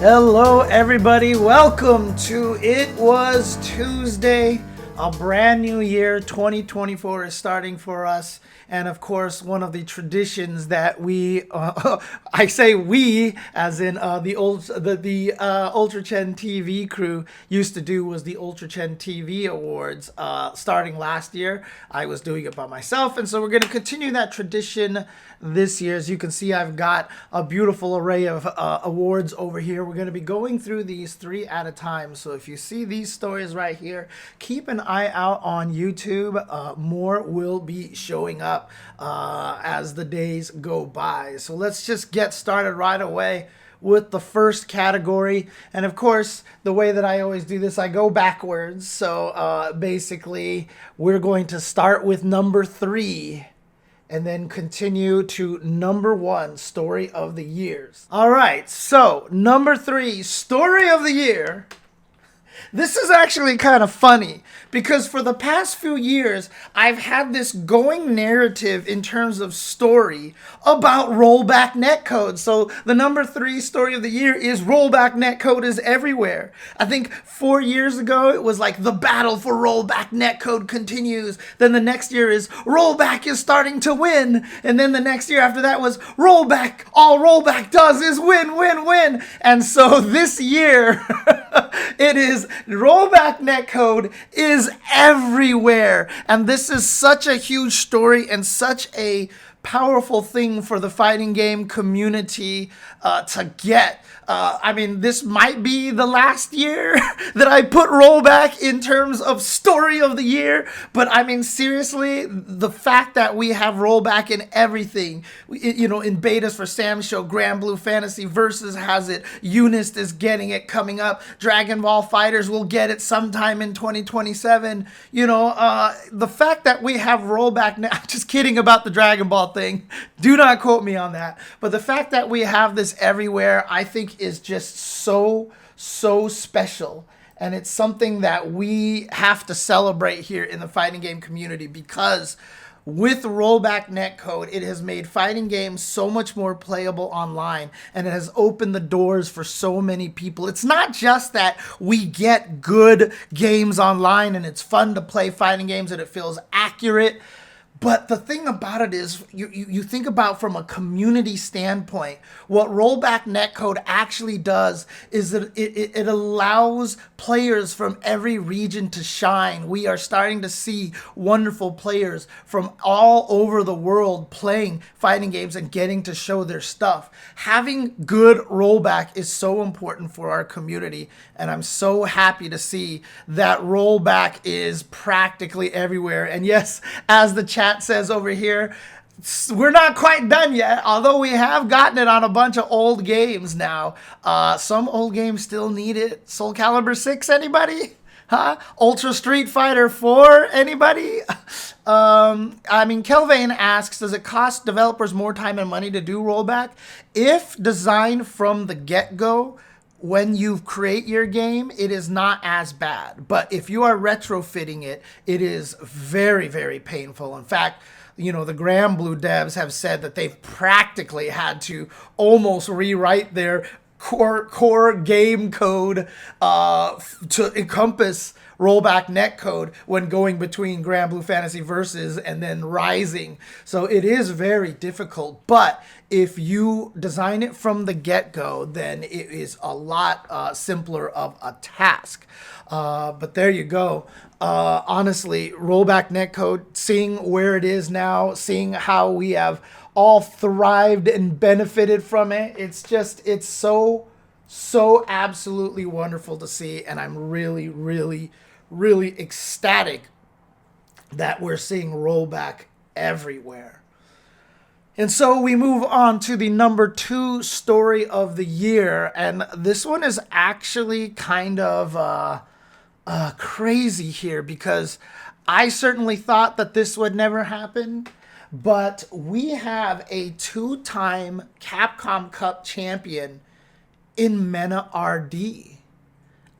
Hello everybody, welcome to It Was Tuesday. A brand new year, 2024 is starting for us. And of course, one of the traditions that I say we, as in the ULTRACHENTV crew used to do was the ULTRACHENTV Awards. Starting last year, I was doing it by myself. And so we're going to continue that tradition this year. As you can see, I've got a beautiful array of awards over here. We're going to be going through these three at a time. So if you see these stories right here, keep an eye out on YouTube. More will be showing up as the days go by. So let's just get started right away with the first category. And of course, the way that I always do this, I go backwards. So basically, we're going to start with number 3 and then continue to number 1, story of the years. All right, so number 3, story of the year. This is actually kind of funny because for the past few years, I've had this going narrative in terms of story about rollback netcode. So the number 3 story of the year is rollback netcode is everywhere. I think 4 years ago, it was like the battle for rollback netcode continues. Then the next year is rollback is starting to win. And then the next year after that was rollback. All rollback does is win, win, win. And so this year, it is rollback netcode is everywhere. And this is such a huge story and such a powerful thing for the fighting game community to get. I mean, this might be the last year that I put rollback in terms of story of the year. But I mean, seriously, the fact that we have rollback in everything, you know, in betas for Sam's show, Grand Blue Fantasy Versus has it, Unist is getting it coming up, Dragon Ball Fighters will get it sometime in 2027. You know, the fact that we have rollback now, I'm just kidding about the Dragon Ball thing. Do not quote me on that. But the fact that we have this everywhere, I think is just so special. And it's something that we have to celebrate here in the fighting game community because with rollback netcode, it has made fighting games so much more playable online, and it has opened the doors for so many people. It's not just that we get good games online and it's fun to play fighting games and it feels accurate. But the thing about it is, you think about from a community standpoint, what rollback netcode actually does is that it allows players from every region to shine. We are starting to see wonderful players from all over the world playing fighting games and getting to show their stuff. Having good rollback is so important for our community, and I'm so happy to see that rollback is practically everywhere. And yes, as the chat says over here, we're not quite done yet, although we have gotten it on a bunch of old games now. Some old games still need it. Soul Calibur 6, anybody? Huh? Ultra Street Fighter 4, anybody? I mean, Kelvin asks, does it cost developers more time and money to do rollback? If designed from the get-go, when you create your game, it is not as bad. But if you are retrofitting it, it is very, very painful. In fact, you know, the Grand Blue devs have said that they've practically had to almost rewrite their core game code to encompass rollback netcode when going between Grand Blue Fantasy Versus and then Rising. So it is very difficult, but if you design it from the get-go, then it is a lot simpler of a task. But there you go. Honestly, rollback netcode, seeing where it is now, seeing how we have all thrived and benefited from it, it's so absolutely wonderful to see. And I'm really ecstatic that we're seeing rollback everywhere. And so we move on to the number 2 story of the year. And this one is actually kind of crazy here because I certainly thought that this would never happen. But we have a 2-time Capcom Cup champion in Mena RD.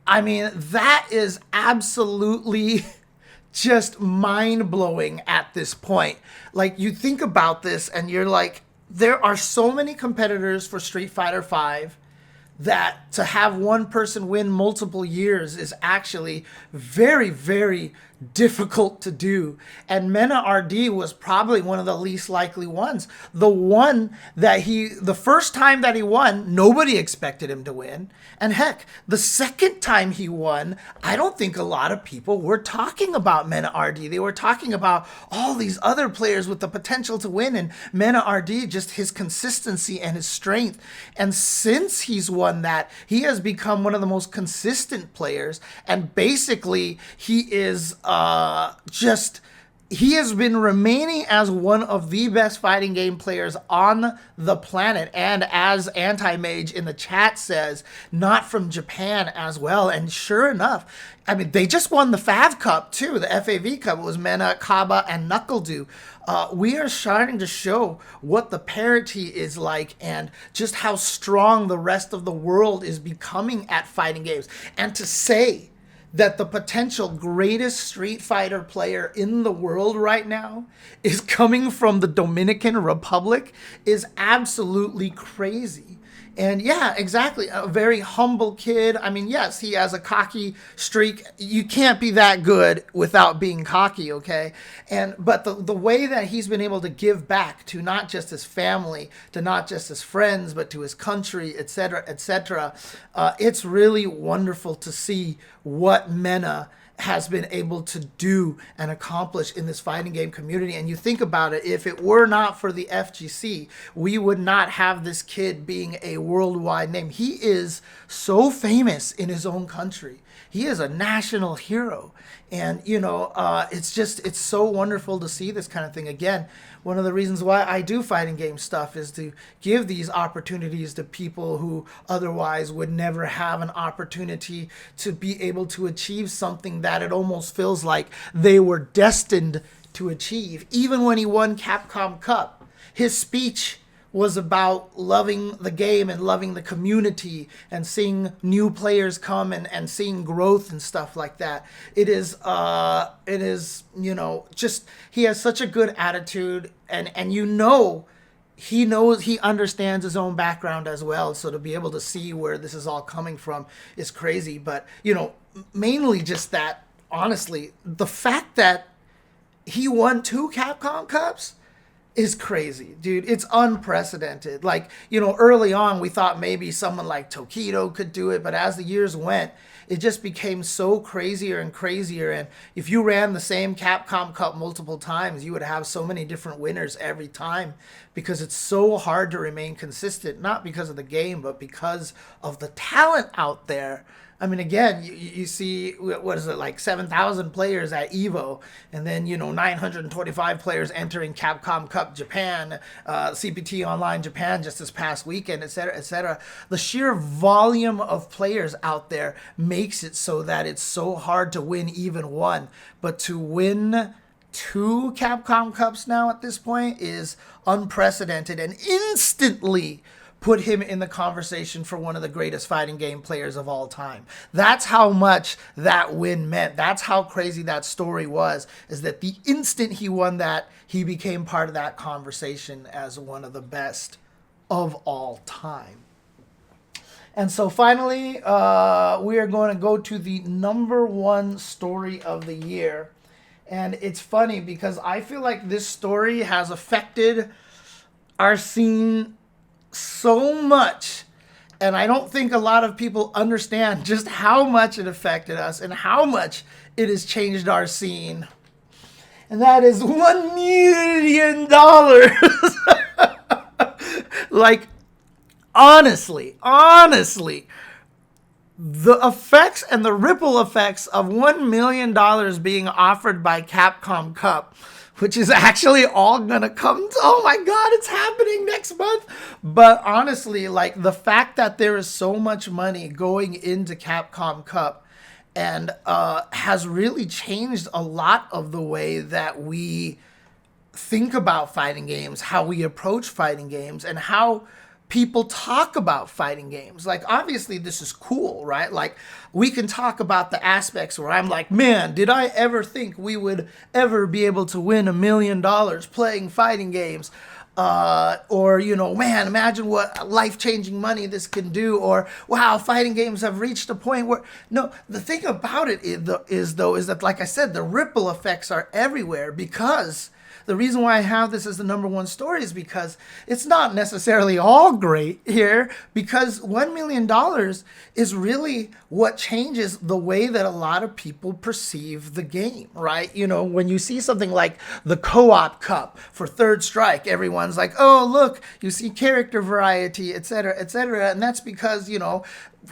I mean, that is absolutely just mind-blowing at this point. Like, you think about this and you're like, there are so many competitors for Street Fighter V that to have one person win multiple years is actually very, very difficult to do. And Mena RD was probably one of the least likely ones. The first time that he won, nobody expected him to win. And heck, the second time he won, I don't think a lot of people were talking about Mena RD. They were talking about all these other players with the potential to win, and Mena RD, just his consistency and his strength. And since he's won that, he has become one of the most consistent players. And basically, he is he has been remaining as one of the best fighting game players on the planet. And as Anti-Mage in the chat says, not from Japan as well. And sure enough, I mean, they just won the FAV Cup too, the FAV Cup. It was Mena, Kaba, and Knuckledew. We are starting to show what the parity is like and just how strong the rest of the world is becoming at fighting games. And to say that the potential greatest Street Fighter player in the world right now is coming from the Dominican Republic is absolutely crazy. And yeah, exactly. A very humble kid. I mean, yes, he has a cocky streak. You can't be that good without being cocky, okay? But the way that he's been able to give back to not just his family, to not just his friends, but to his country, etc., etc., it's really wonderful to see what Mena has been able to do and accomplish in this fighting game community. And you think about it, if it were not for the FGC, we would not have this kid being a worldwide name. He is so famous in his own country. He is a national hero. And, you know, it's so wonderful to see this kind of thing. Again, one of the reasons why I do fighting game stuff is to give these opportunities to people who otherwise would never have an opportunity to be able to achieve something that it almost feels like they were destined to achieve. Even when he won Capcom Cup, his speech was about loving the game and loving the community and seeing new players come and seeing growth and stuff like that. It is, you know, just, he has such a good attitude, and you know, he understands his own background as well. So to be able to see where this is all coming from is crazy. But, you know, mainly just that, honestly, the fact that he won 2 Capcom Cups is crazy, dude. It's unprecedented. Like, you know, early on we thought maybe someone like Tokido could do it, but as the years went, it just became so crazier and crazier. And if you ran the same Capcom Cup multiple times, you would have so many different winners every time, because it's so hard to remain consistent, not because of the game, but because of the talent out there. I mean, again, you see, what is it, like 7,000 players at EVO, and then, you know, 925 players entering Capcom Cup Japan, CPT Online Japan just this past weekend, etc., etc. The sheer volume of players out there makes it so that it's so hard to win even one. But to win 2 Capcom Cups now at this point is unprecedented, and instantly put him in the conversation for one of the greatest fighting game players of all time. That's how much that win meant. That's how crazy that story was, is that the instant he won that, he became part of that conversation as one of the best of all time. And so finally, we are going to go to the #1 story of the year. And it's funny because I feel like this story has affected our scene so much, and I don't think a lot of people understand just how much it affected us and how much it has changed our scene. And that is $1 million. Like, honestly, the effects and the ripple effects of $1 million being offered by Capcom Cup, which is actually all gonna come to, oh my god, it's happening next month. But honestly, like, the fact that there is so much money going into Capcom Cup and has really changed a lot of the way that we think about fighting games, how we approach fighting games, and how people talk about fighting games. Like, obviously this is cool, right? Like, we can talk about the aspects where I'm like, man, did I ever think we would ever be able to win $1 million playing fighting games? or, man, imagine what life-changing money this can do, or wow, fighting games have reached a point where, no, the thing about it is that, like I said, the ripple effects are everywhere, because the reason why I have this as the number one story is because it's not necessarily all great here, because $1 million is really what changes the way that a lot of people perceive the game, right? When you see something like the Co-op Cup for Third Strike, everyone's like, oh, look, you see character variety, et cetera, et cetera. And that's because,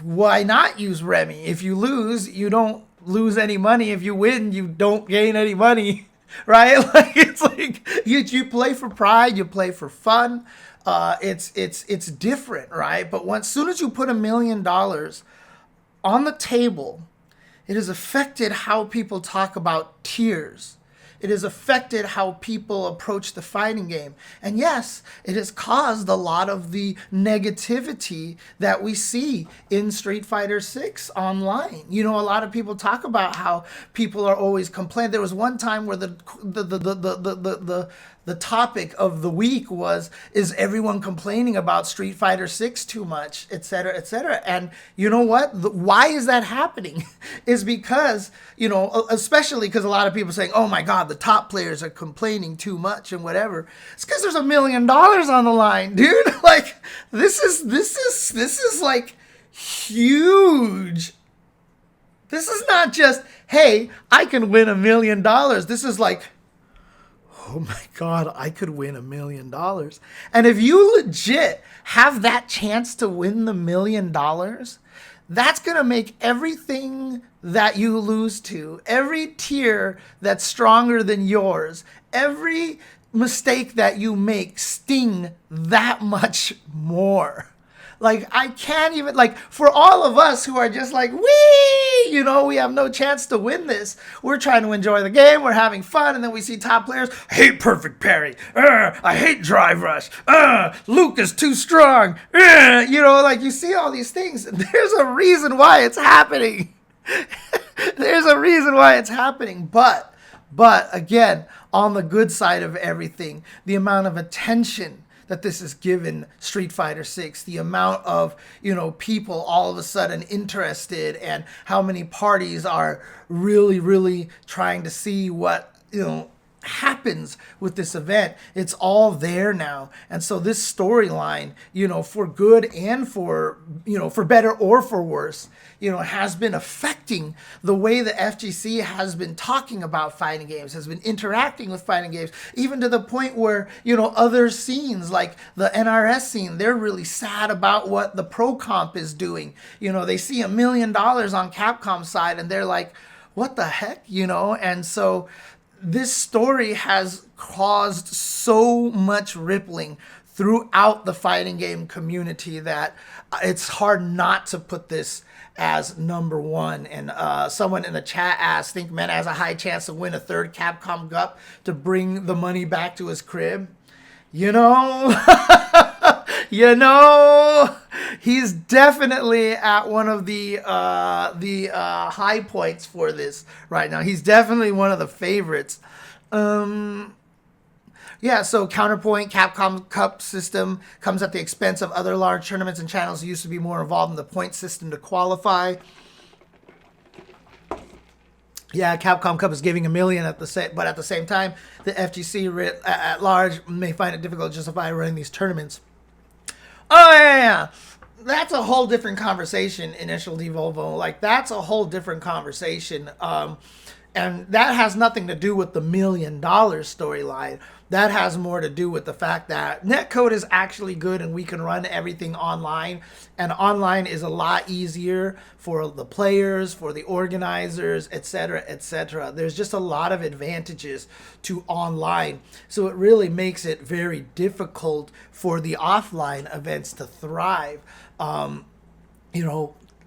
why not use Remy? If you lose, you don't lose any money. If you win, you don't gain any money. Right? Like, it's like you play for pride, you play for fun. It's different, right? But as soon as you put $1 million on the table, it has affected how people talk about tiers. It has affected how people approach the fighting game. And yes, it has caused a lot of the negativity that we see in Street Fighter 6 online. A lot of people talk about how people are always complaining. There was one time where the topic of the week was, is everyone complaining about Street Fighter 6 too much, et cetera, et cetera. And you know what? Why is that happening? Is because, especially because a lot of people are saying, oh my God, the top players are complaining too much and whatever. It's because there's $1 million on the line, dude. Like, this is like huge. This is not just, hey, I can win $1 million. This is like, oh my God, I could win $1 million. And if you legit have that chance to win the $1 million, that's going to make everything that you lose to, every tier that's stronger than yours, every mistake that you make sting that much more. Like, I can't even, like, for all of us who are just like, wee, we have no chance to win this. We're trying to enjoy the game. We're having fun. And then we see top players, I hate perfect parry. I hate drive rush. Luke is too strong. Like, you see all these things. There's a reason why it's happening. There's a reason why it's happening. But again, on the good side of everything, the amount of attention that this has given Street Fighter 6, the amount of, people all of a sudden interested, and how many parties are really, really trying to see what, happens with this event. It's all there now. And so this storyline, for good and for better or for worse, has been affecting the way the FGC has been talking about fighting games, has been interacting with fighting games, even to the point where, other scenes like the NRS scene, they're really sad about what the Pro Comp is doing. They see $1 million on Capcom's side and they're like, what the heck, And so this story has caused so much rippling throughout the fighting game community that it's hard not to put this as number one. And someone in the chat asked, think Man has a high chance to win a third Capcom Cup to bring the money back to his crib? He's definitely at one of the high points for this right now. He's definitely one of the favorites. Yeah, so Counterpoint, Capcom Cup system comes at the expense of other large tournaments and channels who used to be more involved in the point system to qualify. Yeah, Capcom Cup is giving $1 million but at the same time, the FGC at large may find it difficult to justify running these tournaments. Oh yeah. That's a whole different conversation, Initial D Volvo. Like, that's a whole different conversation. And that has nothing to do with the $1 million storyline. That has more to do with the fact that netcode is actually good and we can run everything online. And online is a lot easier for the players, for the organizers, etc., etc. There's just a lot of advantages to online. So it really makes it very difficult for the offline events to thrive.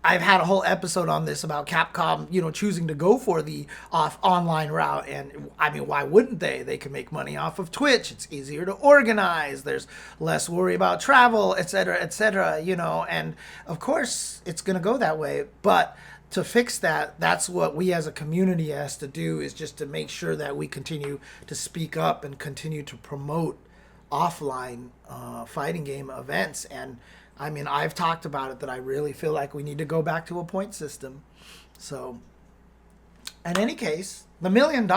I've had a whole episode on this about Capcom, choosing to go for the online route. And I mean, why wouldn't they? They can make money off of Twitch. It's easier to organize. There's less worry about travel, et cetera, and of course it's going to go that way. But to fix that, that's what we as a community has to do, is just to make sure that we continue to speak up and continue to promote offline fighting game events. And I mean, I've talked about it that I really feel like we need to go back to a point system. So in any case, the $1 million,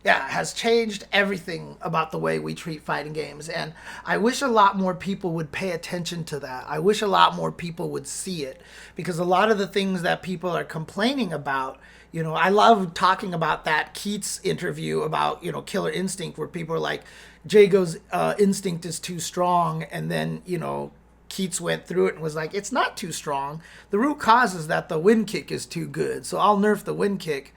yeah, has changed everything about the way we treat fighting games. And I wish a lot more people would pay attention to that. I wish a lot more people would see it, because a lot of the things that people are complaining about, you know, I love talking about that Keats interview about, you know, Killer Instinct, where people are like, Jago's instinct is too strong. And then, you know, Keats went through it and was like, it's not too strong. The root cause is that the wind kick is too good. So I'll nerf the wind kick.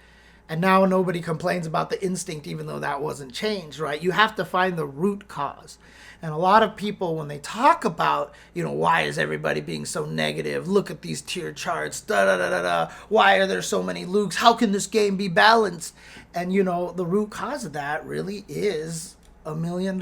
And now nobody complains about the instinct, even though that wasn't changed, right? You have to find the root cause. And a lot of people, when they talk about, you know, why is everybody being so negative? Look at these tier charts, da-da-da-da-da. Why are there so many Lukes? How can this game be balanced? And, you know, the root cause of that really is $1 million.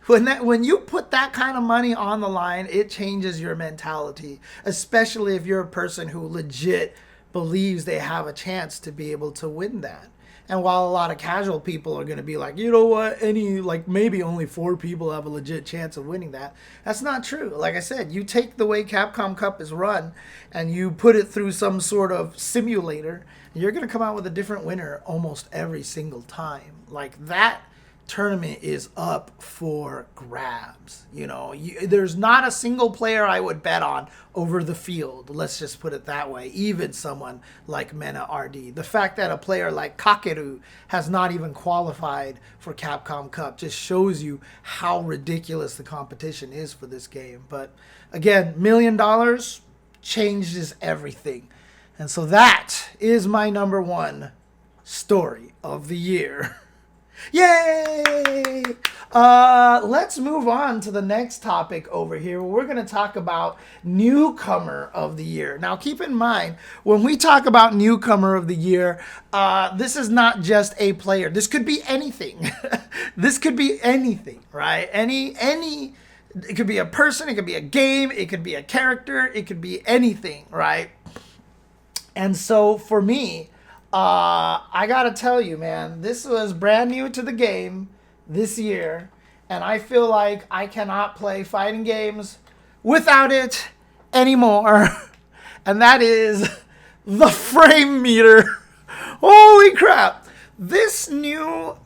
When you put that kind of money on the line, it changes your mentality, especially if you're a person who legit believes they have a chance to be able to win that. And while a lot of casual people are going to be like, you know what, maybe only 4 people have a legit chance of winning that. That's not true. Like I said, you take the way Capcom Cup is run and you put it through some sort of simulator, and you're going to come out with a different winner almost every single time. Like, that tournament is up for grabs. You know, there's not a single player I would bet on over the field. Let's just put it that way. Even someone like Mena RD. The fact that a player like Kakeru has not even qualified for Capcom Cup just shows you how ridiculous the competition is for this game. But again, $1 million changes everything. And so that is my number 1 story of the year. Yay! Let's move on to the next topic over here. We're going to talk about Newcomer of the Year. Now, keep in mind, when we talk about Newcomer of the Year, this is not just a player. This could be anything. This could be anything, right? It could be a person, it could be a game, it could be a character, it could be anything, right? And so for me, I gotta tell you, man, this was brand new to the game this year, and I feel like I cannot play fighting games without it anymore. And that is the frame meter. Holy crap. This new,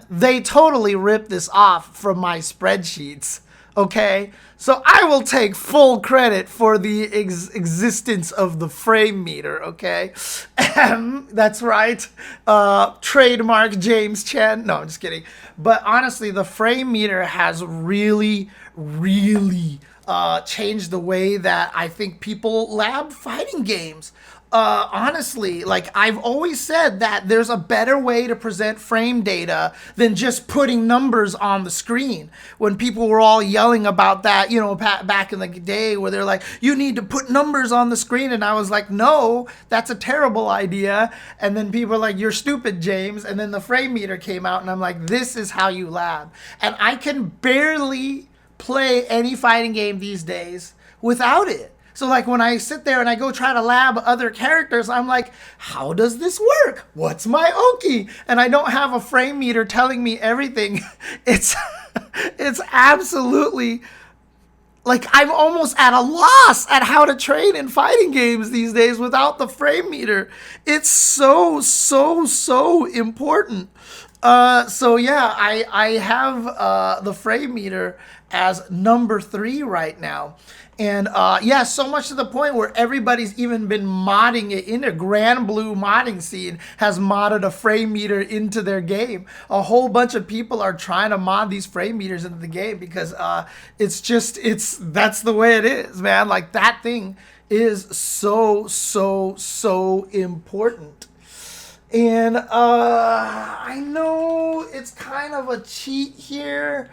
they totally ripped this off from my spreadsheets. Okay, so I will take full credit for the existence of the frame meter, okay? That's right. Trademark James Chen. No, I'm just kidding. But honestly, the frame meter has really, really changed the way that I think people lab fighting games. Honestly, like, I've always said that there's a better way to present frame data than just putting numbers on the screen. When people were all yelling about that, you know, back in the day, where they're like, you need to put numbers on the screen. And I was like, no, that's a terrible idea. And then people are like, you're stupid, James. And then the frame meter came out and I'm like, this is how you lab. And I can barely play any fighting game these days without it. So like when I sit there and I go try to lab other characters, I'm like, how does this work? What's my Oki? And I don't have a frame meter telling me everything. It's absolutely, like, I'm almost at a loss at how to train in fighting games these days without the frame meter. It's so important. So yeah, I have the frame meter as number 3 right now. And yeah, so much to the point where everybody's even been modding it in. A Grand Blue modding scene has modded a frame meter into their game. A whole bunch of people are trying to mod these frame meters into the game because that's the way it is, man. Like, that thing is so important. And I know it's kind of a cheat here.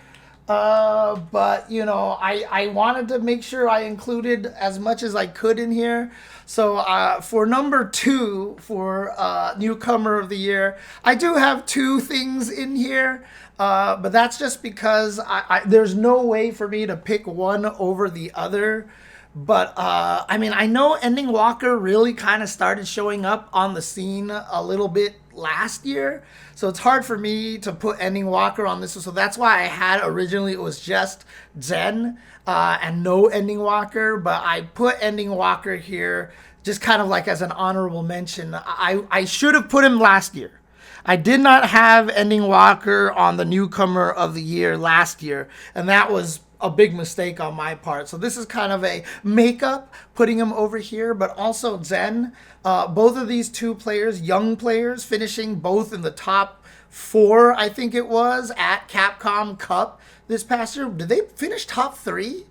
But you know, I wanted to make sure I included as much as I could in here. So for number 2 for Newcomer of the Year, I do have 2 things in here, but that's just because there's no way for me to pick one over the other. But I mean, I know Ending Walker really kind of started showing up on the scene a little bit last year. So it's hard for me to put Ending Walker on this one. So that's why I had originally, it was just Zen and no Ending Walker. But I put Ending Walker here just kind of like as an honorable mention. I should have put him last year. I did not have Ending Walker on the Newcomer of the Year last year, and that was a big mistake on my part. So this is kind of a makeup, putting him over here, but also Zen. Both of these two players, young players, finishing both in the top 4, I think it was, at Capcom Cup this past year. Did they finish top 3?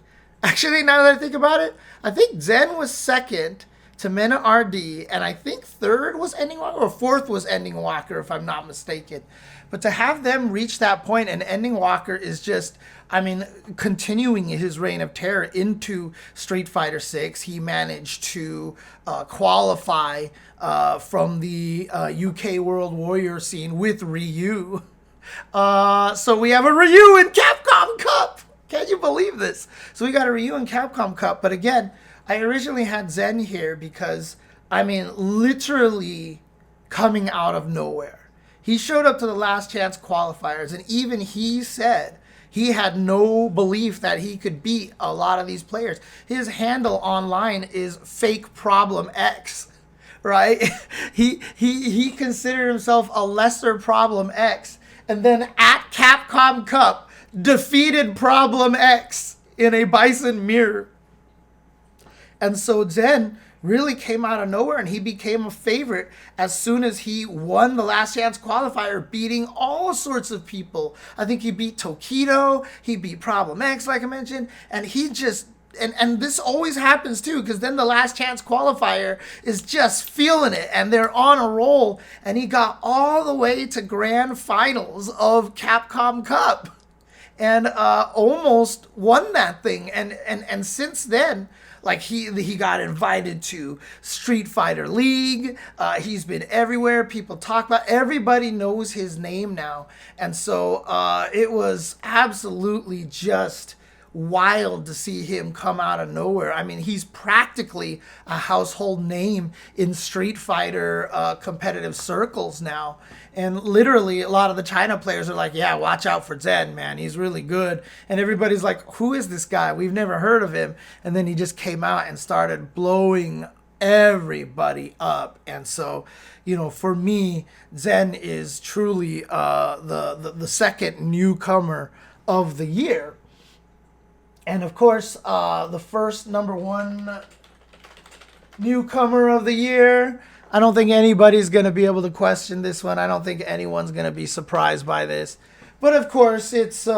Actually, now that I think about it, I think Zen was second to Mena RD, and I think 3rd was Ending Walker, or 4th was Ending Walker, if I'm not mistaken. But to have them reach that point, and Ending Walker is just, I mean, continuing his reign of terror into Street Fighter 6. He managed to qualify from the UK World Warrior scene with Ryu. So we have a Ryu in Capcom Cup. Can you believe this? So we got a Ryu in Capcom Cup. But again, I originally had Zen here because, I mean, literally coming out of nowhere. He showed up to the last chance qualifiers, and even he said he had no belief that he could beat a lot of these players. His handle online is fake problem X, right? He considered himself a lesser problem X, and then at Capcom Cup defeated problem X in a Bison mirror. And so Zen really came out of nowhere, and he became a favorite as soon as he won the last chance qualifier, beating all sorts of people. I think he beat Tokido, he beat Problem X, like I mentioned, and he just, and this always happens too, because then the last chance qualifier is just feeling it, and they're on a roll, and he got all the way to grand finals of Capcom Cup, and almost won that thing, and since then, like he got invited to Street Fighter League. He's been everywhere. People talk about. Everybody knows his name now, and so it was absolutely just wild to see him come out of nowhere. I mean, he's practically a household name in Street Fighter competitive circles now. And literally, a lot of the China players are like, yeah, watch out for Zen, man. He's really good. And everybody's like, who is this guy? We've never heard of him. And then he just came out and started blowing everybody up. And so, you know, for me, Zen is truly the second newcomer of the year. And of course, the first #1 newcomer of the year, I don't think anybody's going to be able to question this one. I don't think anyone's going to be surprised by this. But of course, it's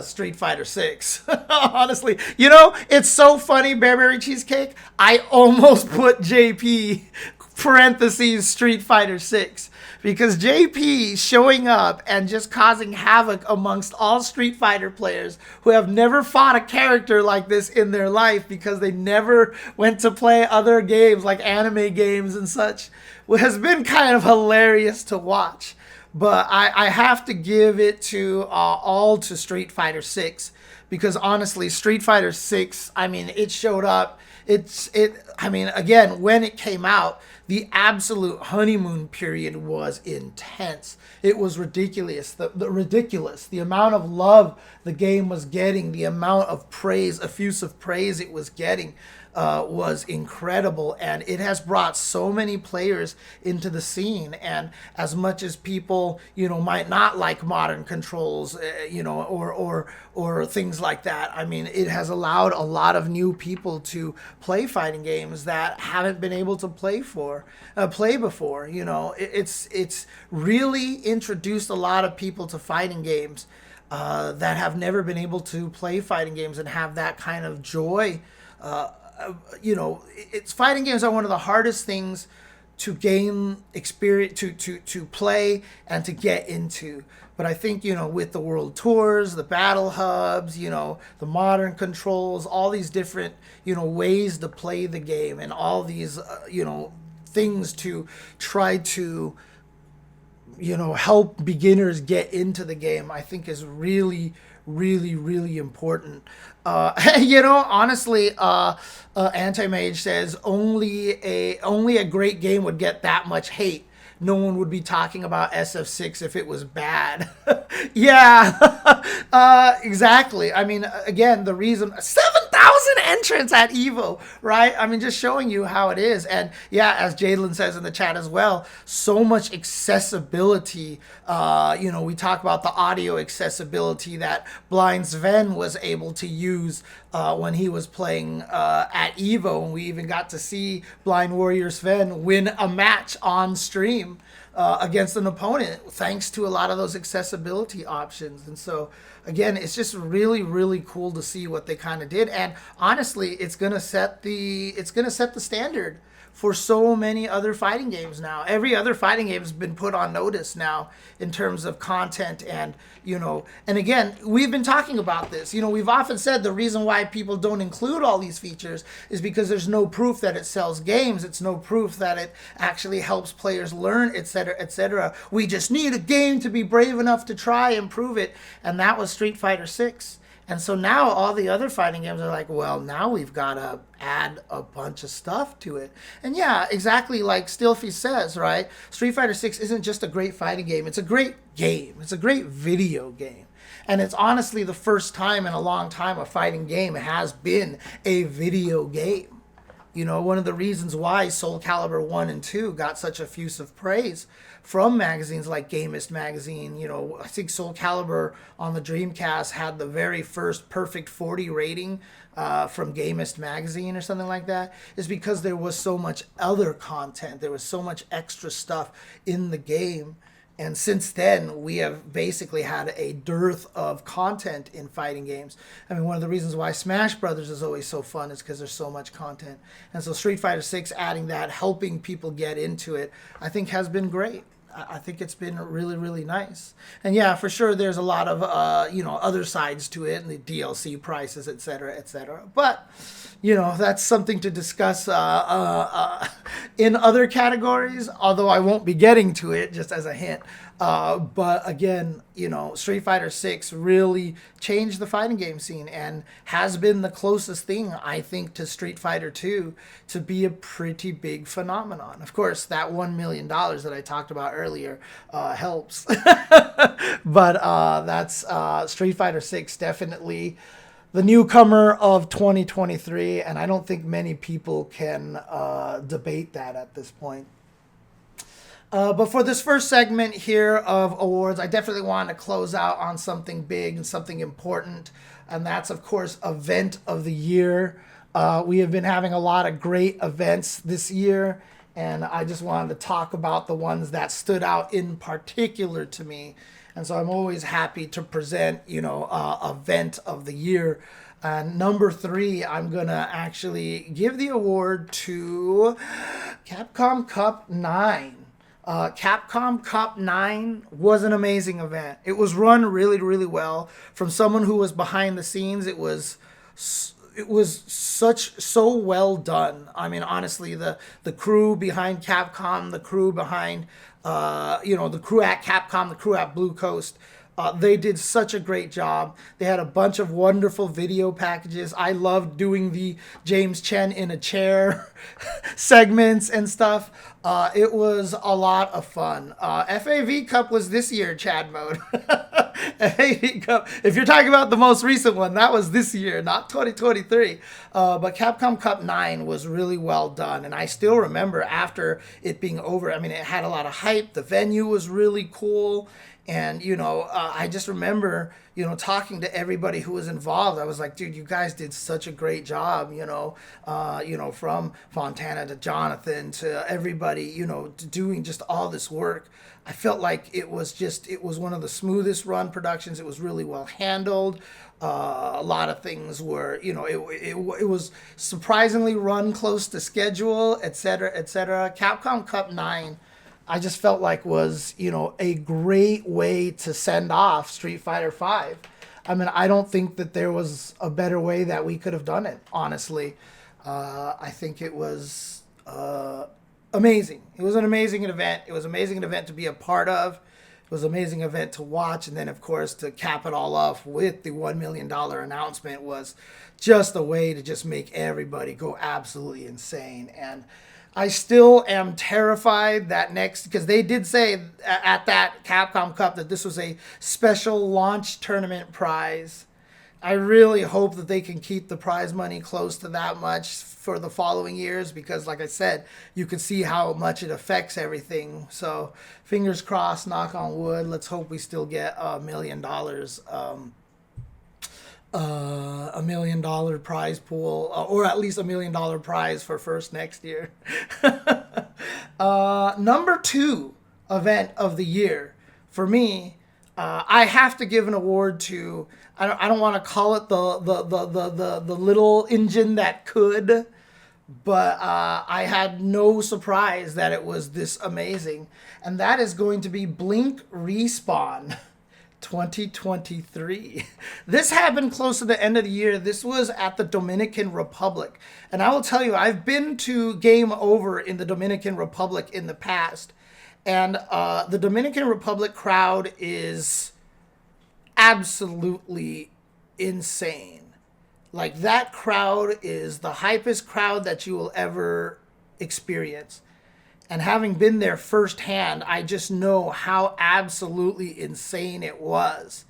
Street Fighter 6. Honestly, you know, it's so funny, Bearberry Cheesecake. I almost put JP parentheses Street Fighter 6. Because JP showing up and just causing havoc amongst all Street Fighter players who have never fought a character like this in their life because they never went to play other games like anime games and such, has been kind of hilarious to watch. But I have to give it to all to Street Fighter 6 because honestly, Street Fighter 6, I mean, it showed up. I mean, again, when it came out, the absolute honeymoon period was intense. It was ridiculous. The amount of love the game was getting, the amount of praise, effusive praise it was getting, was incredible, and it has brought so many players into the scene. And as much as people, you know, might not like modern controls, you know, or things like that, I mean, it has allowed a lot of new people to play fighting games that haven't been able to play before. You know, it's really introduced a lot of people to fighting games that have never been able to play fighting games and have that kind of joy. You know, it's fighting games are one of the hardest things to gain experience, to play and to get into. But I think, you know, with the world tours, the battle hubs, you know, the modern controls, all these different, you know, ways to play the game, and all these, you know, things to try to, you know, help beginners get into the game, I think is really, really, really important. You know, honestly, Anti-Mage says only a great game would get that much hate. no one would be talking about SF6 if it was bad. Yeah, exactly. I mean, again, the reason 7,000 entrants at Evo, right? I mean, just showing you how it is. And yeah, as Jadlin says in the chat as well, so much accessibility. We talk about the audio accessibility that Blind Sven was able to use when he was playing at Evo, and we even got to see Blind Warrior Sven win a match on stream against an opponent thanks to a lot of those accessibility options. And so again, it's just really, really cool to see what they kind of did. And honestly, it's gonna set the standard for so many other fighting games now. Every other fighting game has been put on notice now in terms of content. And, and again, we've been talking about this. We've often said the reason why people don't include all these features is because there's no proof that it sells games. It's no proof that it actually helps players learn, etc., etc. We just need a game to be brave enough to try and prove it. And that was Street Fighter 6. And so now all the other fighting games are like, well, now we've got to add a bunch of stuff to it. And yeah, exactly like Stilfy says, right? Street Fighter 6 isn't just a great fighting game. It's a great game. It's a great video game. And it's honestly the first time in a long time a fighting game has been a video game. One of the reasons why Soul Calibur 1 and 2 got such effusive praise from magazines like Gamist magazine, I think Soul Calibur on the Dreamcast had the very first perfect 40 rating from Gamist magazine or something like that, is because there was so much other content. There was so much extra stuff in the game. And since then, we have basically had a dearth of content in fighting games. I mean, one of the reasons why Smash Brothers is always so fun is because there's so much content. And so Street Fighter 6 adding that, helping people get into it, I think has been great. I think it's been really, really nice. And yeah, for sure, there's a lot of, other sides to it, and the DLC prices, et cetera, et cetera. But, that's something to discuss in other categories, although I won't be getting to it, just as a hint. But again, Street Fighter 6 really changed the fighting game scene and has been the closest thing, I think, to Street Fighter 2 to be a pretty big phenomenon. Of course, that $1 million that I talked about earlier helps. But that's Street Fighter 6, definitely the newcomer of 2023. And I don't think many people can debate that at this point. But for this first segment here of awards, I definitely want to close out on something big and something important. And that's, of course, Event of the Year. We have been having a lot of great events this year. And I just wanted to talk about the ones that stood out in particular to me. And so I'm always happy to present, Event of the Year. And number 3, I'm going to actually give the award to Capcom Cup 9. Capcom Cup 9 was an amazing event. It was run really, really well. From someone who was behind the scenes, it was so well done. I mean, honestly, the crew behind Capcom, the crew behind, the crew at Capcom, the crew at Blue Coast, they did such a great job. They had a bunch of wonderful video packages. I loved doing the James Chen in a chair segments and stuff. It was a lot of fun. FAV Cup was this year, Chad Mode. FAV Cup, if you're talking about the most recent one, that was this year, not 2023. But Capcom Cup 9 was really well done. And I still remember after it being over, I mean, it had a lot of hype. The venue was really cool. And, I just remember, talking to everybody who was involved. I was like, dude, you guys did such a great job, from Fontana to Jonathan to everybody, doing just all this work. I felt like it was one of the smoothest run productions. It was really well handled. A lot of things were, it was surprisingly run close to schedule, et cetera, et cetera. Capcom Cup 9, I just felt like was, a great way to send off Street Fighter V. I mean, I don't think that there was a better way that we could have done it, honestly. I think it was amazing. It was an amazing event. It was an amazing event to be a part of. It was an amazing event to watch. And then, of course, to cap it all off with the $1 million announcement was just a way to just make everybody go absolutely insane. And I still am terrified that because they did say at that Capcom Cup that this was a special launch tournament prize. I really hope that they can keep the prize money close to that much for the following years because, like I said, you can see how much it affects everything. So fingers crossed, knock on wood. Let's hope we still get $1 million. $1 million prize pool, or at least $1 million prize for first next year. Number 2 event of the year for me, I have to give an award to. I don't want to call it the little engine that could, but I had no surprise that it was this amazing, and that is going to be Blink Respawn 2023. This happened close to the end of the year. This was at the Dominican Republic, and I will tell you, I've been to Game Over in the Dominican Republic in the past, and the Dominican Republic crowd is absolutely insane. Like, that crowd is the hypest crowd that you will ever experience. And having been there firsthand, I just know how absolutely insane it was.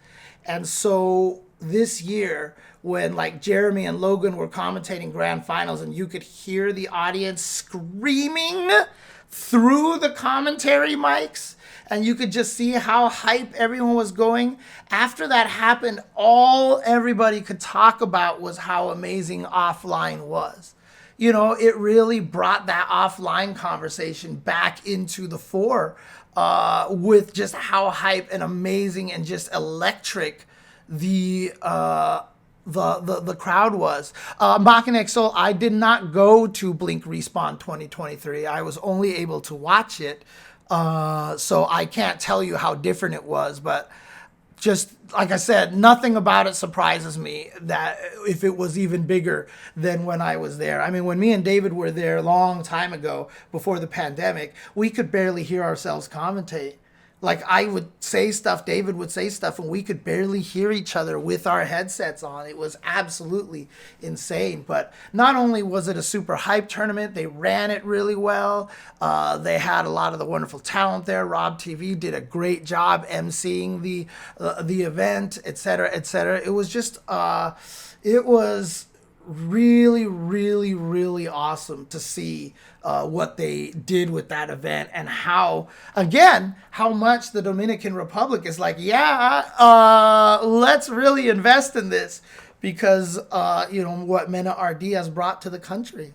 And so this year, when like Jeremy and Logan were commentating grand finals and you could hear the audience screaming through the commentary mics, and you could just see how hype everyone was going. After that happened, all everybody could talk about was how amazing offline was. You know, it really brought that offline conversation back into the fore with just how hype and amazing and just electric the crowd was. Machina Soul, I did not go to Blink Respawn 2023. I was only able to watch it. So I can't tell you how different it was, but just like I said, nothing about it surprises me that if it was even bigger than when I was there. I mean, when me and David were there a long time ago before the pandemic, we could barely hear ourselves commentate. Like, I would say stuff, David would say stuff, and we could barely hear each other with our headsets on. It was absolutely insane. But not only was it a super hype tournament, they ran it really well. They had a lot of the wonderful talent there. Rob TV did a great job emceeing the event, et cetera, et cetera. It was just, it was really, really, really awesome to see what they did with that event, and how much the Dominican Republic is like, let's really invest in this because, what Mena RD has brought to the country.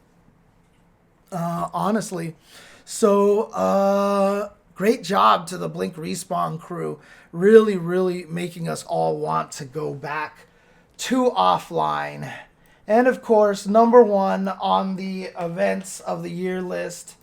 Honestly. So, great job to the Blink Respawn crew. Really, really making us all want to go back to offline. And of course, number 1 on the events of the year list.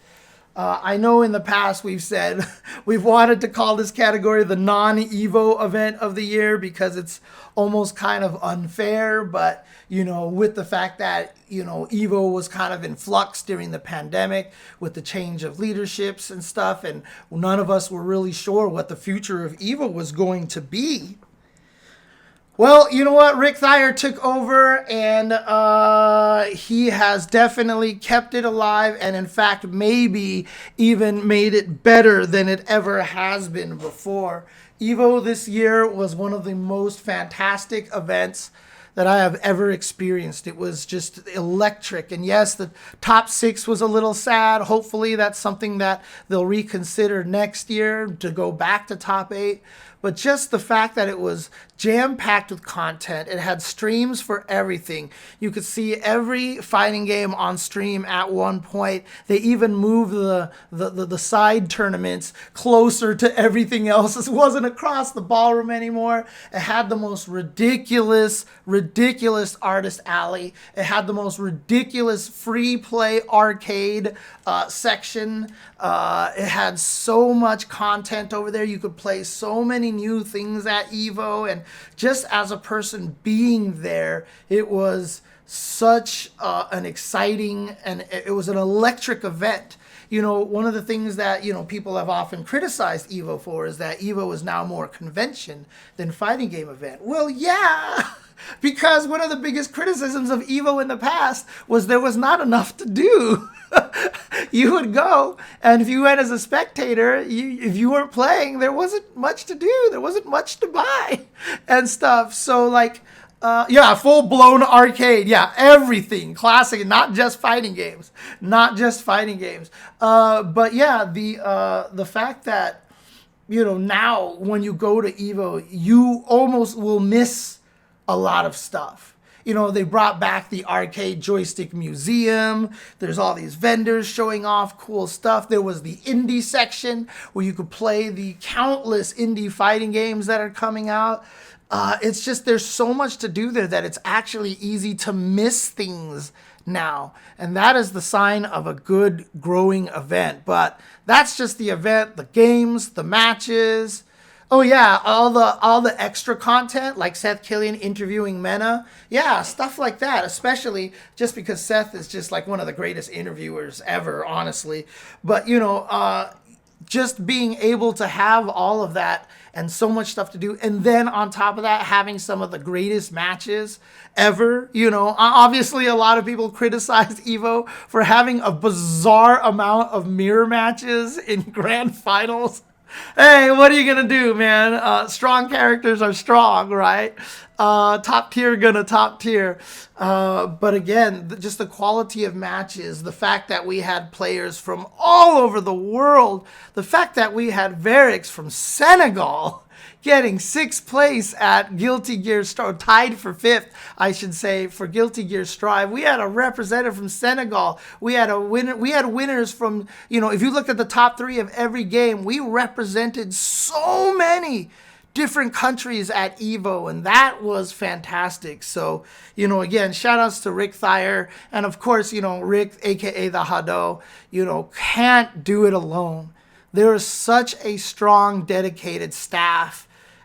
I know in the past we've said we've wanted to call this category the non-Evo event of the year because it's almost kind of unfair. But, with the fact that, Evo was kind of in flux during the pandemic with the change of leaderships and stuff. And none of us were really sure what the future of Evo was going to be. Well, you know what? Rick Thayer took over, and he has definitely kept it alive, and in fact, maybe even made it better than it ever has been before. Evo this year was one of the most fantastic events that I have ever experienced. It was just electric. And yes, the top 6 was a little sad. Hopefully that's something that they'll reconsider next year to go back to top 8. But just the fact that it was jam-packed with content, it had streams for everything. You could see every fighting game on stream at one point. They even moved the side tournaments closer to everything else. It wasn't across the ballroom anymore. It had the most ridiculous artist alley. It had the most ridiculous free play arcade section. It had so much content over there. You could play so many new things at Evo, and just as a person being there, it was such an exciting, and it was an electric event. One of the things that, people have often criticized Evo for is that Evo is now more convention than fighting game event. Well, yeah, because one of the biggest criticisms of Evo in the past was there was not enough to do. You would go, and if you went as a spectator, if you weren't playing, there wasn't much to do. There wasn't much to buy and stuff. So like, yeah, full blown arcade. Yeah, everything classic, not just fighting games, not just fighting games. But yeah, the fact that, you know, now when you go to Evo, you almost will miss a lot of stuff. You know, they brought back the arcade joystick museum. There's all these vendors showing off cool stuff. There was the indie section where you could play the countless indie fighting games that are coming out. It's just, there's so much to do there that it's actually easy to miss things now. And that is the sign of a good growing event. But that's just the event, the games, the matches. Oh yeah, all the extra content, like Seth Killian interviewing Mena. Yeah, stuff like that, especially just because Seth is just like one of the greatest interviewers ever, honestly. But, you know, just being able to have all of that and so much stuff to do, and then on top of that, having some of the greatest matches ever. You know, obviously a lot of people criticized Evo for having a bizarre amount of mirror matches in grand finals. Hey, what are you gonna do, man? Strong characters are strong, right? Top tier gonna top tier. But again, just the quality of matches, the fact that we had players from all over the world, the fact that we had Varix from Senegal getting 6th place at Guilty Gear Strive, tied for 5th, I should say, for Guilty Gear Strive. We had a representative from Senegal. We had a winner. We had winners from, you know, if you looked at the top 3 of every game, we represented so many different countries at Evo, and that was fantastic. So, you know, again, shout outs to Rick Thayer, and of course, you know, Rick, aka the Hado, you know, can't do it alone. There is such a strong, dedicated staff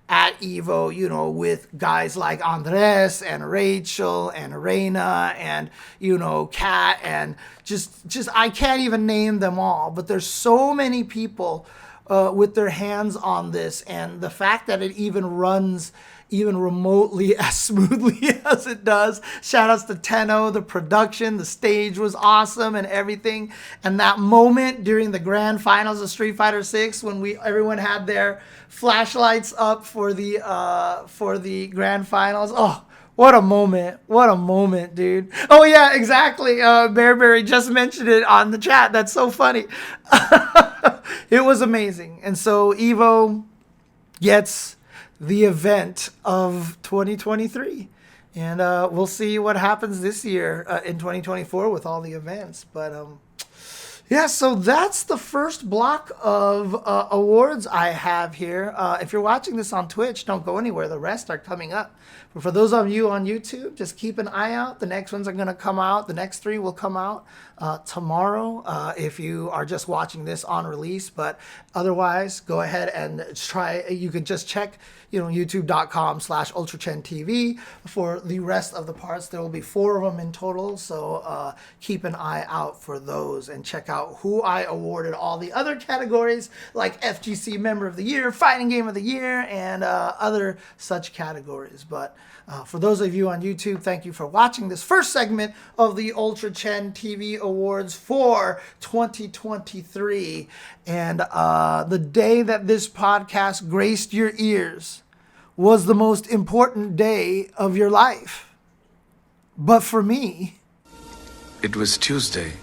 at Evo, you know, with guys like Andres and Rachel and Reina and, you know, Kat, and just I can't even name them all, but there's so many people with their hands on this, and the fact that it even runs even remotely as smoothly as it does. Shout outs to Tenno, the production, the stage was awesome and everything. And that moment during the grand finals of Street Fighter 6 when everyone had their flashlights up for the grand finals. Oh, what a moment. What a moment, dude. Oh yeah, exactly. Bearberry just mentioned it on the chat. That's so funny. It was amazing. And so Evo gets the event of 2023, and we'll see what happens this year in 2024 with all the events. But yeah, so that's the first block of awards I have here. If you're watching this on Twitch, don't go anywhere. The rest are coming up. But for those of you on YouTube, just keep an eye out. The next ones are going to come out. The next 3 will come out tomorrow if you are just watching this on release. But otherwise, go ahead and try. You can just check, you know, youtube.com/ULTRACHENTV for the rest of the parts. There will be 4 of them in total. So keep an eye out for those and check out who I awarded all the other categories like FGC Member of the Year, Fighting Game of the Year, and other such categories. But for those of you on YouTube, thank you for watching this first segment of the ULTRACHENTV Awards for 2023. And the day that this podcast graced your ears was the most important day of your life. But for me, it was Tuesday.